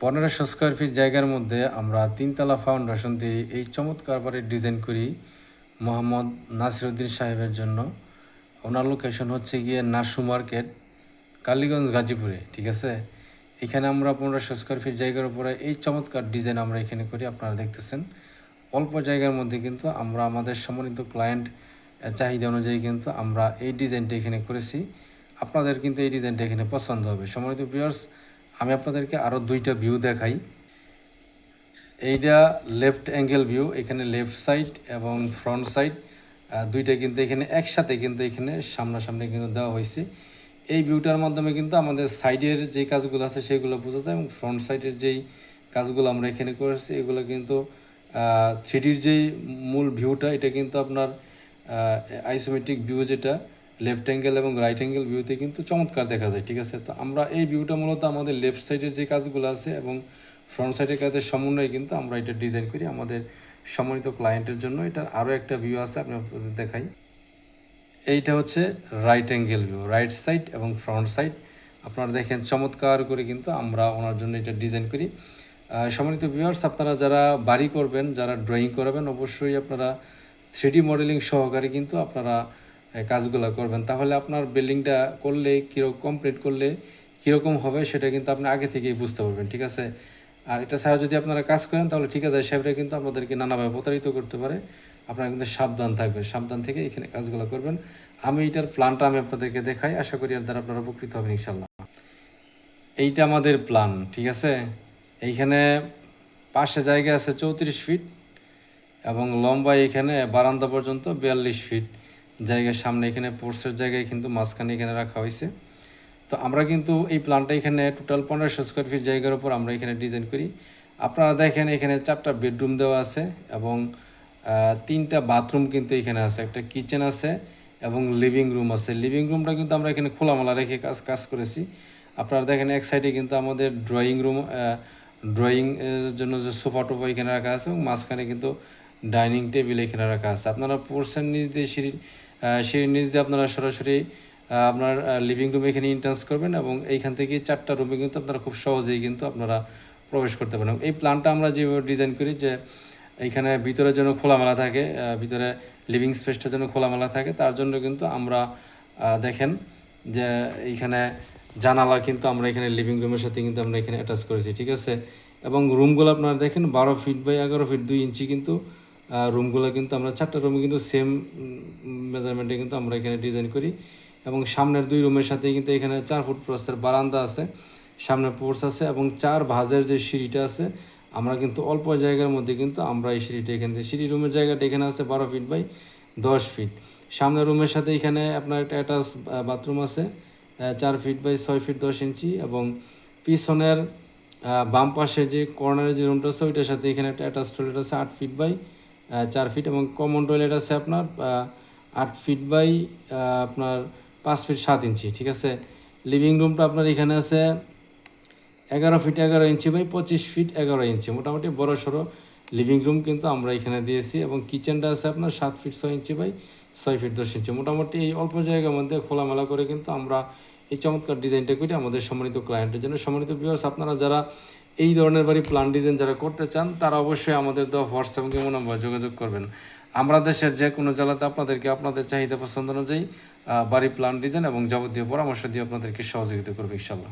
1500 square feet জায়গার মধ্যে আমরা 3তলা ফাউন্ডেশন দিয়ে এই চমৎকার বাড়ির ডিজাইন করি মোহাম্মদ নাসিরউদ্দিন সাহেবের জন্য। ওনার লোকেশন হচ্ছে গিয়ে নাসু মার্কেট, কালীগঞ্জ, গাজীপুরে। ঠিক আছে, এখানে আমরা 1500 স্কোয়ার ফিট জায়গার উপরে এই চমৎকার ডিজাইন আমরা এখানে করি। আপনারা দেখতেছেন অল্প জায়গার মধ্যে কিন্তু আমরা আমাদের সম্মানিত ক্লায়েন্ট চাহিদা অনুযায়ী কিন্তু আমরা এই ডিজাইনটা এখানে করেছি। আপনাদের কিন্তু এই ডিজাইনটা এখানে পছন্দ হবে। সম্মানিত ভিউয়ার্স, আমি আপনাদেরকে আরও 2টা ভিউ দেখাই। এইটা লেফট অ্যাঙ্গেল ভিউ, এখানে লেফট সাইড এবং ফ্রন্ট সাইড দুইটা কিন্তু এখানে একসাথে কিন্তু এখানে সামনাসামনি কিন্তু দেওয়া হয়েছে। এই ভিউটার মাধ্যমে কিন্তু আমাদের সাইডের যে কাজগুলো আছে সেগুলো বোঝা যায়, এবং ফ্রন্ট সাইডের যেই কাজগুলো আমরা এখানে করেছি এগুলো কিন্তু 3Dর যেই মূল ভিউটা এটা কিন্তু আপনার আইসোমেট্রিক ভিউ, যেটা লেফট অ্যাঙ্গেল এবং রাইট অ্যাঙ্গেল ভিউতে কিন্তু চমৎকার দেখা যায়। ঠিক আছে, তো আমরা এই ভিউটা মূলত আমাদের লেফট সাইডের যে কাজগুলো আছে এবং ফ্রন্ট সাইডের কাজের সমন্বয়ে কিন্তু আমরা এটা ডিজাইন করি আমাদের সম্মানিত ক্লায়েন্টের জন্য। এটার আরও একটা ভিউ আছে, আমি আপনাদের দেখাই। এইটা হচ্ছে right angle view, right side এবং ফ্রন্ট সাইড আপনারা দেখেন চমৎকার করে কিন্তু আমরা ওনার জন্য এটা ডিজাইন করি। সম্মানিত ভিউয়ার্স, আপনারা যারা বাড়ি করবেন, যারা ড্রয়িং করবেন, অবশ্যই আপনারা 3D মডেলিং সহকারে কিন্তু আপনারা কাজগুলো করবেন। তাহলে আপনার বিল্ডিংটা করলে কীরকম কমপ্লিট করলে কীরকম হবে সেটা কিন্তু আপনি আগে থেকেই বুঝতে পারবেন। ঠিক আছে, আর এটা ছাড়া যদি আপনারা কাজ করেন তাহলে ঠিকাদার সাহেবরা কিন্তু আপনাদেরকে নানাভাবে প্রতারিত করতে পারে। আপনারা কিন্তু সাবধান থাকবেন, সাবধান থেকে এখানে কাজগুলো করবেন। আমি এটার প্ল্যানটা আমি আপনাদেরকে দেখাই, আশা করি এর দ্বারা আপনারা উপকৃত হবেন ইনশাল্লাহ। এইটা আমাদের প্ল্যান। ঠিক আছে, এইখানে পাশে জায়গা আছে 34 ফিট এবং লম্বায় এখানে বারান্দা পর্যন্ত 42 ফিট জায়গার সামনে এখানে পোর্সের জায়গায় কিন্তু মাঝখানে এখানে রাখা হয়েছে। তো আমরা কিন্তু এই প্ল্যানটা এখানে টোটাল 1500 স্কোয়ার ফিট জায়গার উপর আমরা এখানে ডিজাইন করি। আপনারা দেখেন এখানে 4টা বেডরুম দেওয়া আছে এবং 3টা বাথরুম কিন্তু এখানে আছে, একটা কিচেন আছে এবং লিভিং রুম আছে। লিভিং রুমটা কিন্তু আমরা এখানে খোলামেলা রেখে কাজ করেছি। আপনারা দেখেন এক সাইডে কিন্তু আমাদের ড্রয়িং এর জন্য যে সোফা টোফা এখানে রাখা আছে এবং মাঝখানে কিন্তু ডাইনিং টেবিল এখানে রাখা আছে। আপনারা পোর্সের নিচ দিয়ে সিঁড়ির নিচ দিয়ে আপনারা সরাসরি আপনার লিভিং রুমে এখানে এন্ট্রান্স করবেন এবং এইখান থেকে 4টা রুমে কিন্তু আপনারা খুব সহজেই কিন্তু আপনারা প্রবেশ করতে পারেন। এই প্ল্যানটা আমরা যেভাবে ডিজাইন করি যে এইখানে ভিতরের জন্য খোলামেলা থাকে, ভিতরে লিভিং স্পেসটার জন্য খোলামেলা থাকে, তার জন্য কিন্তু আমরা দেখেন যে এইখানে জানালা কিন্তু আমরা এখানে লিভিং রুমের সাথে কিন্তু আমরা এখানে অ্যাটাচ করেছি। ঠিক আছে, এবং রুমগুলো আপনারা দেখেন 12 ফিট বাই 11 ফিট 2 ইঞ্চি কিন্তু রুমগুলো কিন্তু আমরা 4টা রুমে কিন্তু সেম মেজারমেন্টে কিন্তু আমরা এখানে ডিজাইন করি। এবং সামনের 2 রুমের সাথে কিন্তু এখানে 4 ফুট প্রস্থের বারান্দা আছে, সামনে পোর্চ আছে এবং 4 ভাঁজের যে সিঁড়িটা আছে আমরা কিন্তু অল্প জায়গার মধ্যে কিন্তু আমরা এই সিঁড়িটা এখানে সিঁড়ি রুমের জায়গাটা এখানে আছে 12 ফিট বাই 10 ফিট। সামনের রুমের সাথে এখানে আপনার একটা অ্যাটাচ বাথরুম আছে 4 ফিট বাই 6 ফিট 10 ইঞ্চি, এবং পিছনের বাম পাশে যে কর্নারের যে রুমটা আছে ওইটার সাথে এখানে একটা অ্যাটাচ টয়লেট আছে 8 ফিট বাই 4 ফিট, এবং কমন টয়লেট আছে আপনার 8 ফিট বাই আপনার 5 ফিট 7 ইঞ্চি। ঠিক আছে, লিভিং রুমটা আপনার এখানে আছে 11 ফিট 11 ইঞ্চি বাই 25 ফিট 11 ইঞ্চি, মোটামুটি বড় সড়ো লিভিং রুম কিন্তু আমরা এখানে দিয়েছি। এবং কিচেনটা আছে আপনার 7 ফিট 6 ইঞ্চি বাই 6 ফিট 10 ইঞ্চি। মোটামুটি এই অল্প জায়গার মধ্যে খোলামেলা করে কিন্তু আমরা এই চমৎকার ডিজাইনটা করি আমাদের সম্মানিত ক্লায়েন্টের জন্য। সম্মানিত ভিউয়ার্স, আপনারা যারা এই ধরনের বাড়ি প্ল্যান ডিজাইন যারা করতে চান তারা অবশ্যই আমাদের দেওয়া হোয়াটসঅ্যাপ এবং নম্বরে যোগাযোগ করবেন। আমরা দেশের যে কোনো জেলাতে আপনাদেরকে আপনাদের চাহিদা পছন্দ অনুযায়ী বাড়ি প্ল্যান ডিজাইন এবং যাবতীয় পরামর্শ দিয়ে আপনাদেরকে সহযোগিতা করবে ইনশাল্লাহ।